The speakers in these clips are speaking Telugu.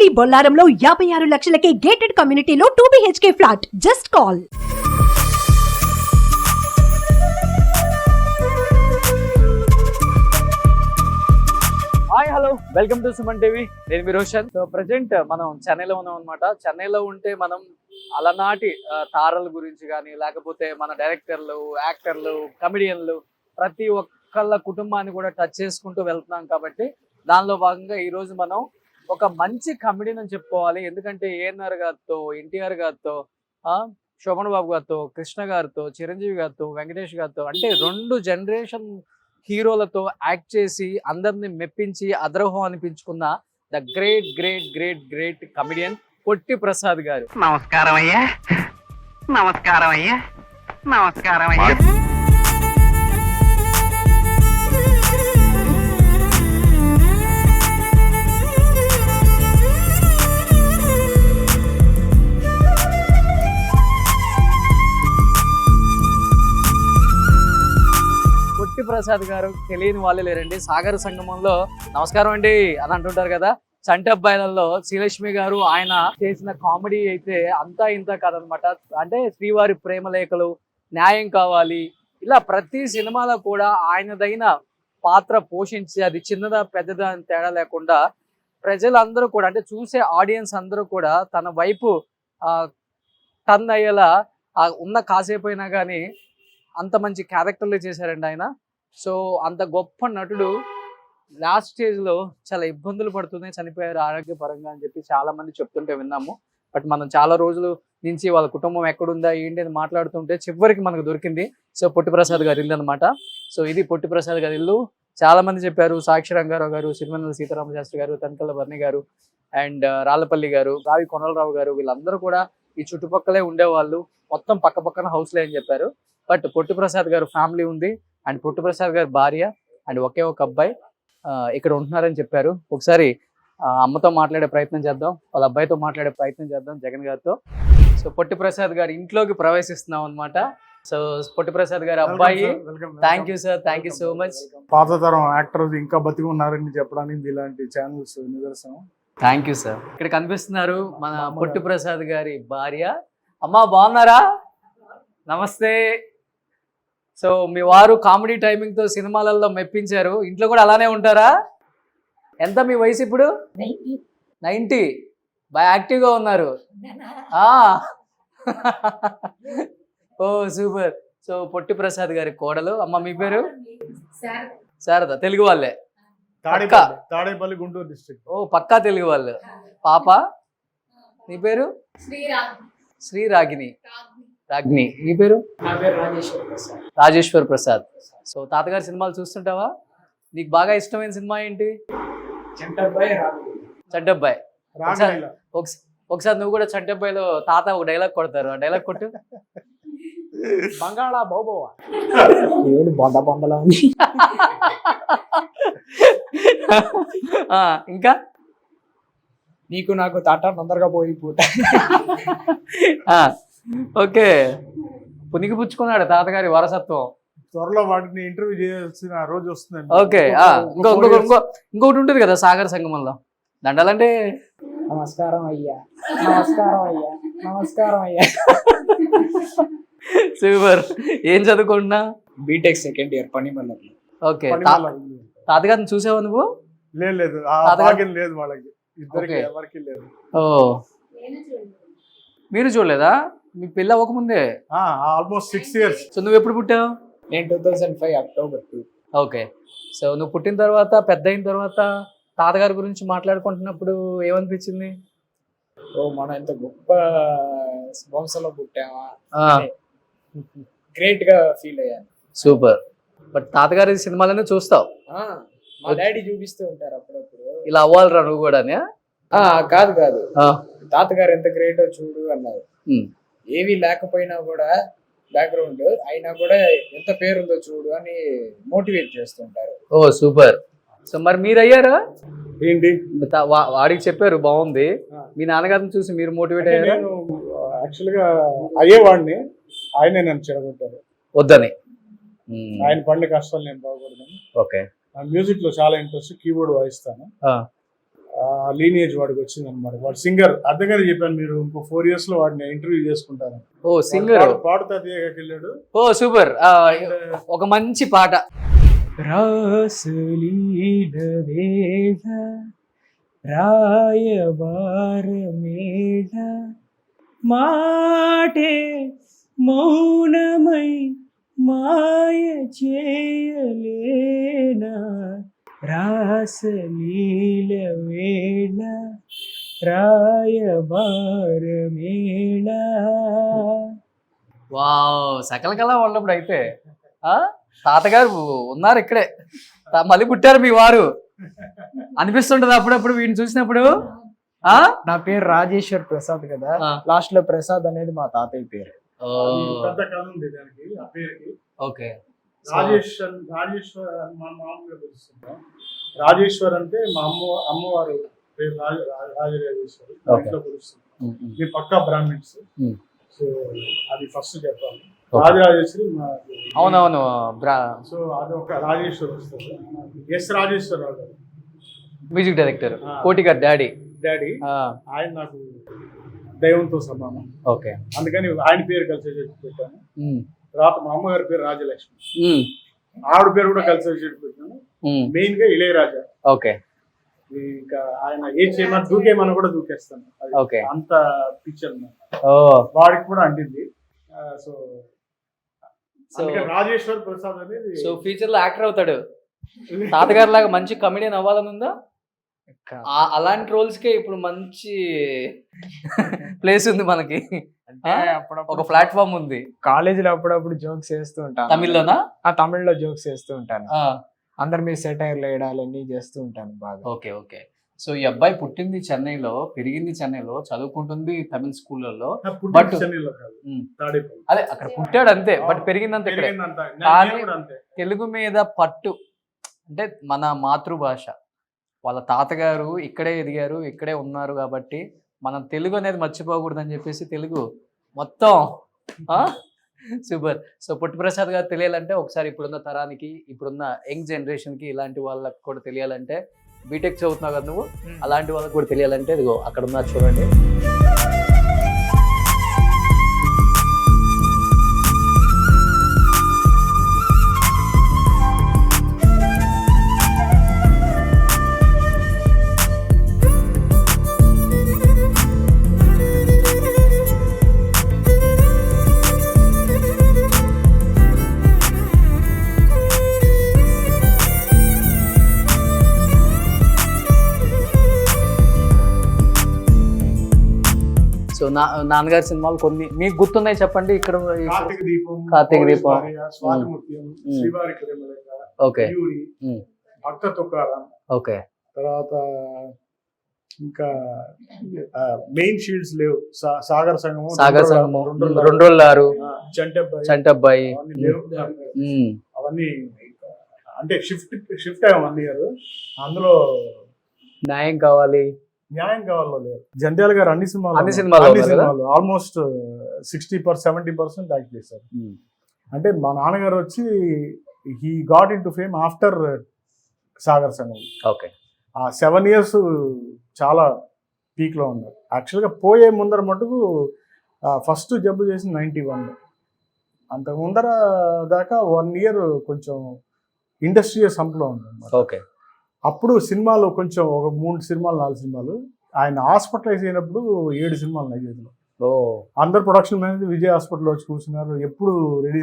మీ బొల్లారంలో 56 లక్షలకే గేటెడ్ కమ్యూనిటీలో 2 BHK flat. Just call. Hi hello welcome to Suman TV. నేను మీ రోషన్. సో ప్రజెంట్ మనం చెన్నైలో ఉన్నాం అనమాట. చెన్నైలో ఉంటే మనం అలనాటి తారల గురించి కానీ లేకపోతే మన డైరెక్టర్లు, యాక్టర్లు, కమెడియన్లు ప్రతి ఒక్కళ్ళ కుటుంబాన్ని కూడా టచ్ చేసుకుంటూ వెళ్తున్నాం కాబట్టి దానిలో భాగంగా ఈరోజు మనం ఒక మంచి కమెడియన్ అని చెప్పుకోవాలి. ఎందుకంటే ఏఎన్ఆర్ గారితో, ఎన్టీఆర్ గారితో, శోభన్ బాబు గారితో, కృష్ణ గారితో, చిరంజీవి గారితో, వెంకటేష్ గారితో అంటే 2 జనరేషన్ హీరోలతో యాక్ట్ చేసి అందరిని మెప్పించి అదరహో అనిపించుకున్న the great great great great comedian Potti Prasad గారు. నమస్కారం అయ్యా, నమస్కారం అయ్యా, నమస్కారం అయ్యా. పొట్టి ప్రసాద్ గారు తెలియని వాళ్ళే లేరండి. సాగర సంగమంలో నమస్కారం అండి అని అంటుంటారు కదా. చంటి అబ్బాయిలలో శ్రీలక్ష్మి గారు ఆయన చేసిన కామెడీ అయితే అంతా ఇంత కాదనమాట. అంటే శ్రీవారి ప్రేమలేఖలు, న్యాయం కావాలి, ఇలా ప్రతి సినిమాలో కూడా ఆయనదైన పాత్ర పోషించి అది చిన్నదా పెద్దదా అని తేడా లేకుండా ప్రజలందరూ కూడా అంటే చూసే ఆడియన్స్ అందరూ కూడా తన వైపు టర్న్ అయ్యేలా ఉన్న కాసేపు అయినా కానీ అంత మంచి క్యారెక్టర్లు చేశారండి ఆయన. సో అంత గొప్ప నటుడు లాస్ట్ స్టేజ్లో చాలా ఇబ్బందులు పడుతూనే చనిపోయారు ఆరోగ్యపరంగా అని చెప్పి చాలా మంది చెప్తుంటే విన్నాము. బట్ మనం చాలా రోజుల నుంచి వాళ్ళ కుటుంబం ఎక్కడుందా ఏంటి అని మాట్లాడుతుంటే చివరికి మనకు దొరికింది. సో పొట్టి ప్రసాద్ గారి ఇల్లు అనమాట. సో ఇది పొట్టి ప్రసాద్ గారి ఇల్లు. చాలా మంది చెప్పారు, సాక్షి రంగారావు గారు, సిరివెన్నెల సీతారామ శాస్త్రి గారు, తనకల్ల భరణి గారు అండ్ రాళ్ళపల్లి గారు, రావి కొనలరావు గారు వీళ్ళందరూ కూడా ఈ చుట్టుపక్కలే ఉండేవాళ్ళు. మొత్తం పక్క పక్కన హౌస్లే అని చెప్పారు. బట్ పొట్టి ప్రసాద్ గారు ఫ్యామిలీ ఉంది అండ్ పొట్టి ప్రసాద్ గారి భార్య అండ్ ఒకే ఒక అబ్బాయి ఇక్కడ ఉంటున్నారని చెప్పారు. ఒకసారి అమ్మతో మాట్లాడే ప్రయత్నం చేద్దాం, వాళ్ళ అబ్బాయితో మాట్లాడే ప్రయత్నం చేద్దాం, జగన్ గారితో. సో పొట్టి ప్రసాద్ గారి ఇంట్లోకి ప్రవేశిస్తున్నాం అనమాట. సో పొట్టి ప్రసాద్ గారి అబ్బాయి. Thank you sir, thank you so much. పాత తరం యాక్టర్స్ ఇంకా బతికి ఉన్నారని చెప్పడానికి ఇలాంటి ఛానల్స్ నిదర్శనం. Thank you sir. ఇక్కడ కనిపిస్తున్నారు మన పొట్టి ప్రసాద్ గారి భార్య. అమ్మా బాగున్నారా? నమస్తే. సో మీ వారు కామెడీ టైమింగ్ తో సినిమాలలో మెప్పించారు. ఇంట్లో కూడా అలానే ఉంటారా? ఎంత మీ వయసు ఇప్పుడు? 90. బాగా యాక్టివ్ గా ఉన్నారు. ఓ సూపర్. సో పొట్టి ప్రసాద్ గారి కోడలు. అమ్మ మీ పేరు? శారద. తెలుగు వాళ్ళే? తాడేపల్లి, గుంటూరు డిస్ట్రిక్ట్. ఓ పక్కా తెలుగు వాళ్ళు. పాప నీ పేరు? శ్రీరాగిని. రాగిని. నీ పేరు? రాజేశ్వర్ ప్రసాద్. సో తాతగారి సినిమాలు చూస్తుంటావా? నీకు బాగా ఇష్టమైన సినిమా ఏంటి? చంటబ్బాయి. ఒకసారి నువ్వు కూడా చంటబ్బాయిలో తాత ఒక డైలాగ్ కొడతారు, ఆ డైలాగ్ కొట్టు. బంగాళా బాబోవా బొంద బొందలా ఉంది. ఇంకా నీకు నాకు తాట తొందరగా పోయిపోతా. ఓకే, పునికి పుచ్చుకున్నాడు తాతగారి వారసత్వం. త్వరలో వాటిని ఇంటర్వ్యూ చేయాల్సిన రోజు వస్తుందండి. ఓకే, ఇంకొకటి ఉంటుంది కదా సాగర సంగమంలో, దండాలంటే నమస్కారం అయ్యా, నమస్కారం అయ్యా, నమస్కారం అయ్యా. సూపర్. ఏం చదువుకుంటున్నా? బీటెక్ సెకండ్ ఇయర్ పనిమల్లలో. ఓకే, తాతగారిని చూసావా నువ్వు? లేదు, లేదు వాళ్ళకి ఇద్దరికి ఎవరికి లేదు. ఓ మీరు చూడలేదా? మీ పిల్ల అవ్వకముందే? Almost 6 years. సో నువ్వు ఎప్పుడు పుట్టావు? నేను 2005 October 2. ఓకే. సో నువ్వు పుట్టిన తర్వాత పెద్ద అయిన తర్వాత తాతగారి గురించి మాట్లాడుకుంటున్నప్పుడు ఏమనిపించింది? ఓ మనం ఎంత గొప్ప వంశంలో పుట్టామా, గ్రేట్ గా ఫీల్ అయ్యాను. సూపర్. బట్ తాతగారి సినిమాలనే చూస్తావు? మా డాడీ చూపిస్తూ ఉంటారు అప్పుడప్పుడు, ఇలా అవ్వాలిరా నువ్వు కూడా. కాదు తాతగారు ఎంత గ్రేటో చూడు అన్నారు. ఏవి లేకపోయినా కూడా బ్యాక్గ్రౌండ్ అయినా కూడా ఎంత పేరుందో చూడు అని మోటివేట్ చేస్తుంటారు. ఓ సూపర్. సో మరి మీరు అయ్యారా ఏంటి? వాడికి చెప్పారు బాగుంది, మీ నాన్నగారిని చూసి మీరు మోటివేట్ అయ్యారు? యాక్చువల్ గా అయ్యేవాడిని, ఆయనే నన్ను చెడగొట్టారు వద్దని. ఆయన పడిన కష్టాలు నేను బాగుపడతాను. ఓకే. మ్యూజిక్ లో చాలా ఇంట్రెస్ట్, కీబోర్డ్ వాయిస్తాను. లీనియేజ్ వాడికి వచ్చింది అనమాట. వాడు సింగర్, అర్థంగానే చెప్పాను, మీరు ఇంకో 4 years లో వాడిని ఇంటర్వ్యూ చేసుకుంటారు. ఓ సింగర్, పాడుతా తీయగాకి వెళ్ళాడు. ఓ సూపర్. ఒక మంచి పాట. రాసలీల వేళ రాయబార మేళ మాటే మౌనమై మాయ చేయలేనా రాసలీల వేళ రాయబార మేళ. వావ్, సకల కళ ఉన్నప్పుడు అయితే తాతగారు ఉన్నారు ఇక్కడే, మళ్ళీ పుట్టారు మీ వారు అనిపిస్తుంటది అప్పుడప్పుడు వీడిని చూసినప్పుడు. నా పేరు రాజేశ్వర్ ప్రసాద్ కదా, లాస్ట్ లో ప్రసాద్ అనేది మా తాతయ్య పేరు. పెద్ద కళ ఉంది దానికి, ఆ పేరుకి. ఓకే, రాజేశ్వర్ మా మామూలుగా పిలుస్తుంటాం. రాజేశ్వర్ అంటే మా అమ్మవారు పేరు రాజరాజేశ్వరి, ఇంట్లో పిలుస్తుంటాం. మీ పక్కా బ్రాహ్మిన్స్, సో అది ఫస్ట్ చెప్పాలి. రాజరాజేశ్వరి అవునవును. సో అది ఒక రాజేశ్వర్ వస్తుంది. ఎస్ రాజేశ్వరరావు గారు, మ్యూజిక్ డైరెక్టర్, కోటి గారు డాడీ. ఆయన నాకు దైవంతో సమానం. ఓకే, అందుకని ఆయన పేరు కలిసి పెట్టాను. తర్వాత మా అమ్మగారి పేరు రాజలక్ష్మి, ఆవిడ పేరు కూడా కలిసి పెట్టాను. మెయిన్ గా ఇళయరాజా. ఓకే, ఇంకా ఆయన ఏం చేయమని దూకేమని కూడా దూకేస్తాను. ఓకే, అంత పిక్చర్ వాడికి కూడా అంటింది. సో రాజేశ్వర్ ప్రసాద్ అనేది సో ఫ్యూచర్ లో యాక్టర్ అవుతాడు. తాతగారి లాగా మంచి కమెడియన్ అవ్వాలని ఉందా? అలాంటి రోల్స్ కే ఇప్పుడు మంచి ప్లేస్ ఉంది మనకి, ఒక ప్లాట్ఫామ్ ఉంది. కాలేజీలో అప్పుడప్పుడు జోక్స్ వేస్తూ ఉంటాను. తమిళ్లోనా? తమిళ్లో జోక్స్ వేస్తూ ఉంటాను. అందరి మీద సెటైర్లు వేయడాలు అన్ని చేస్తూ ఉంటాను బాగా. Okay okay. సో ఈ అబ్బాయి పుట్టింది చెన్నైలో, పెరిగింది చెన్నైలో, చదువుకుంటుంది తమిళ స్కూళ్ళలో. బట్ అదే అక్కడ పుట్టాడు అంతే, బట్ పెరిగిందంతే ఇక్కడే. కానీ తెలుగు మీద పట్టు, అంటే మన మాతృభాష, వాళ్ళ తాతగారు ఇక్కడే ఎదిగారు, ఇక్కడే ఉన్నారు కాబట్టి మనం తెలుగు అనేది మర్చిపోకూడదు అని చెప్పేసి తెలుగు మొత్తం. సూపర్. సో పొట్టి ప్రసాద్ గారు తెలియాలంటే ఒకసారి ఇప్పుడున్న తరానికి, ఇప్పుడున్న యంగ్ జనరేషన్కి, ఇలాంటి వాళ్ళకి కూడా తెలియాలంటే, బీటెక్ చదువుతున్నావు కదా నువ్వు, అలాంటి వాళ్ళకి కూడా తెలియాలంటే ఇదిగో అక్కడ ఉన్నారు చూడండి. సో నాన్నగారి సినిమాలు కొన్ని మీకు గుర్తున్నాయి చెప్పండి. ఇక్కడ కార్తీక దీపం, ఓకే, భక్త తుకారాం, ఓకే, తర్వాత ఇంకా మెయిన్ షీల్డ్స్ లేవు. సాగర్ సంగమం, 2 చంటబ్బాయి అవన్నీ అంటే షిఫ్ట్ అయ్యాం 1 year. అందులో న్యాయం కావాలి లేదు. జంధ్యాల గారు అన్ని సినిమాలు ఆల్మోస్ట్ 60-70% యాక్ట్ చేశారు. అంటే మా నాన్నగారు వచ్చి he got in to fame after Sagar Sangamam. Okay, ఆ 7 years చాలా పీక్ లో ఉన్నారు. యాక్చువల్గా పోయే ముందర మటుకు ఫస్ట్ జబ్బు చేసి 91. అంతకు ముందర దాకా 1 year కొంచెం ఇండస్ట్రియల్ సంప్లో ఉంది. ఓకే, అప్పుడు సినిమాలు కొంచెం ఒక 3 సినిమాలు 4 సినిమాలు. ఆయన హాస్పిటలైజ్ అయినప్పుడు 7 సినిమాలు నైజీరియాలో. అందరు ప్రొడక్షన్ మేనేజర్ విజయ్ హాస్పిటల్ వచ్చి కూర్చున్నారు, ఎప్పుడు రెడీ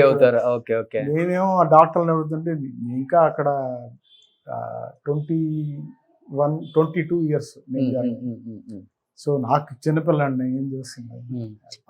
అవుతారు. Okay okay. నేనేమో ఆ డాక్టర్ని అడుగుతుంటే ఇంకా అక్కడ 22 years. సో నాకు చిన్నపిల్లండి, ఏం చేస్తున్నాను.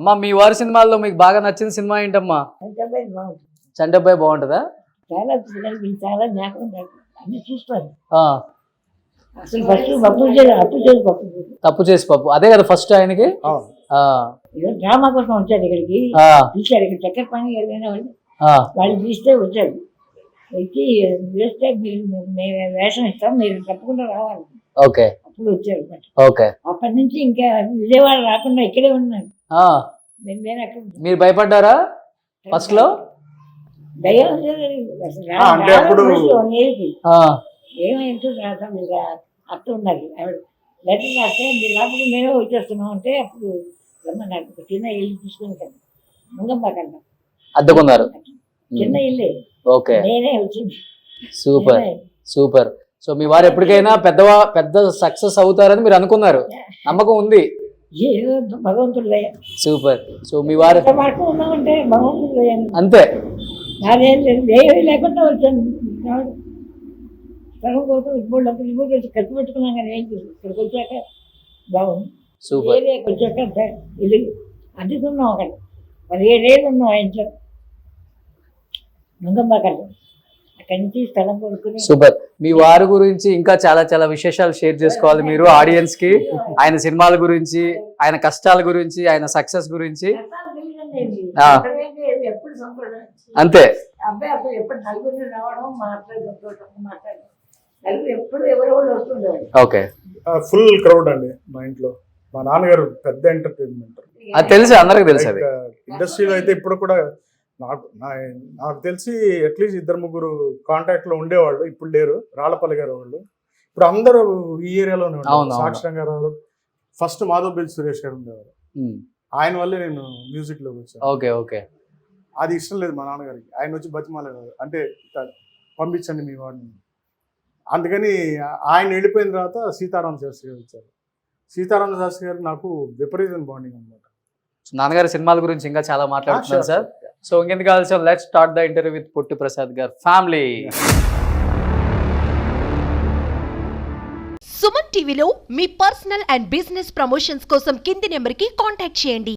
అమ్మా మీ వారి సినిమాల్లో మీకు బాగా నచ్చిన సినిమా ఏంటమ్మా? చంటబ్బాయి బాగుంటుందా? చాలా జ్ఞాపకం అన్ని చూస్తారు. అసలు తప్పు చేసి పప్పు, అదే కదా ఫస్ట్ ఆయనకి. డ్రామా కోసం వచ్చాడు ఇక్కడికి, తీశాడు. ఇక్కడ చక్కెర పని వాళ్ళు తీస్తే వచ్చాడు. వచ్చి వేస్తే వేషం ఇస్తాం, మీరు తప్పకుండా రావాలి. ఓకే, అప్పుడు వచ్చాడు. ఓకే, అప్పటి నుంచి ఇంకా విజయవాడ రాకుండా ఇక్కడే ఉన్నాడు. మీరు భయపడ్డారా ఫస్ట్ లో? ఏమైందో అత్త ఉన్నది ఆవిడ లెటర్ రాస్తే మీరు లేకపోతే మేమే వచ్చేస్తున్నాం అంటే అప్పుడు రమ్మన్నారు ఒక చిన్న ఇల్లు తీసుకుని కదా ముంగమ్మ కన్నా అద్దెకున్నారు. చిన్న ఇల్లే ఓకే, నేనే వచ్చింది సూపర్ నేనే. సూపర్. సో మీ వారు ఎప్పటికైనా పెద్ద సక్సెస్ అవుతారని మీరు అనుకున్నారు, నమ్మకం ఉంది. ఏదో భగవంతుడు దయ. సూపర్. సో మీ వారు ఎంత వరకు ఉన్నామంటే భగవంతుడు దయ. అంతే. నాదేం లేదు, ఏమీ లేకుండా వచ్చాను. సగం కోసం ఇప్పుడు వచ్చి ఖర్చు పెట్టుకున్నాం కానీ ఏం చేసి ఇక్కడికి వచ్చాక బాగుంది. సూపర్. ఏరియాకి వచ్చాక ఇల్లు అద్దెకున్నాం అక్కడ 17 ఏళ్ళు ఉన్నాం ఆ ఇంట్లో ముంగమ్మ కన్నా. అక్కడి నుంచి స్థలం కొనుక్కుని సూపర్. మీ వారి గురించి ఇంకా చాలా చాలా విశేషాలు షేర్ చేసుకోవాలి మీరు ఆడియన్స్ కి. ఆయన సినిమాల గురించి, ఆయన కష్టాల గురించి, ఆయన సక్సెస్ గురించి. ఆ. ఎప్పుడు సంప్రదాయం అంతే. అబ్బాయి అప్పుడు ఎప్పుడు నలుగురిని రావడం మాట్లాడడం నలుగురు ఎప్పుడు ఎవరో వస్తుండేవాడు. ఓకే, ఫుల్ క్రౌడ్ అండి మా ఇంట్లో. మా నాన్నగారు పెద్ద ఎంటర్టైన్మెంట్. అది తెలుసు, అందరికి తెలుసు అది. ఇండస్ట్రీలో అయితే ఇప్పుడు కూడా నాకు తెలిసి అట్లీస్ట్ 2-3 కాంటాక్ట్ లో ఉండేవాళ్ళు, ఇప్పుడు లేరు. రాళ్లపల్లి గారు వాళ్ళు ఇప్పుడు అందరూ ఈ ఏరియాలోనే అవును, ఉన్నారు. అవును. సాక్షి గారు, ఫస్ట్ మాధవ్ సురేష్ గారు ఉండేవారు. ఆయన వల్లే నేను మ్యూజిక్ లోకి వచ్చాను. Okay, okay. అది ఇష్టం లేదు మా నాన్నగారికి. ఆయన వచ్చి బతిమాలేదు, అంటే పంపించండి మీ వాడిని. అందుకని ఆయన వెళ్ళిపోయిన తర్వాత సీతారామ శాస్త్రి గారు వచ్చారు. సీతారామ శాస్త్రి గారు నాకు విపరీతం బాండింగ్ అనమాట. నాన్నగారి సినిమాల గురించి ఇంకా చాలా మాట్లాడుతున్నాను సార్. సో ఇంకెందుకు కావాల్సిన let's start the interview with Potti Prasad గారు ఫ్యామిలీ. సుమన్ టీవీలో మీ పర్సనల్ అండ్ బిజినెస్ ప్రమోషన్స్ కోసం కింది నెంబర్కి కాంటాక్ట్ చేయండి.